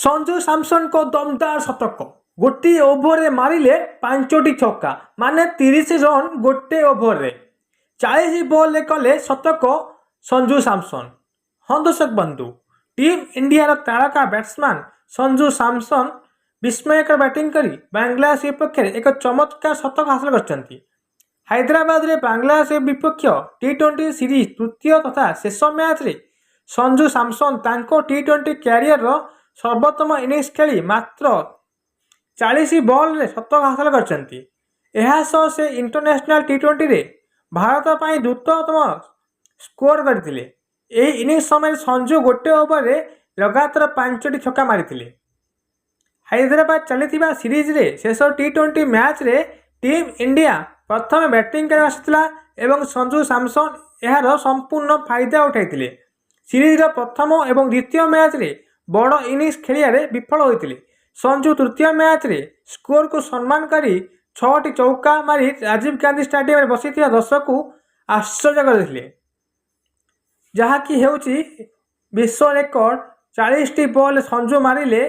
संजू सैमसन को दमदार शतक गोटे ओभर मारिले 5टी छक्का माने 30 रन गोटे ओभर 40 बॉल कले शतक संजू सैमसन। हाँ दर्शक बंधु, टीम इंडिया तारका बैट्समैन संजू सैमसन विस्मयकर बैटिंग करी बांग्लादेश विपक्ष एक चमत्कार शतक हासिल कर हैदराबाद रे बांग्लादेश विपक्ष टी20 सीरीज तृतीय तथा शेष मैच रे संजू सैमसन तांको टी20 क्यारियर सर्वोत्तम इनिंग्स खेली मात्र 40 बॉल रे शतक हासिल कर से इंटरनेशनल टी20 रे भारत पर द्रुततम स्कोर करथिले। एही इनिंग्स समय संजू गोटे ओवर रे लगातार 5टी छक्का मारिथिले। हैदराबाद चली सीरीज रे शेष टी20 मैच रे टीम इंडिया प्रथम बैटिंग कर आसाला एवं संजू सैमसन यार संपूर्ण फायदा उठाई सीरीज प्रथम और द्वितीय मैच रे बड़ इनिंग्स खेलिया विफल होते। संजू तृतीय मैच रे स्कोर को सम्मान करी 6टी चौका मारी राजीव गांधी स्टेडियम में बसी दर्शक को आश्चर्य करते जहाँकि विश्व रेकर्ड 40टी बॉल संजू मारिले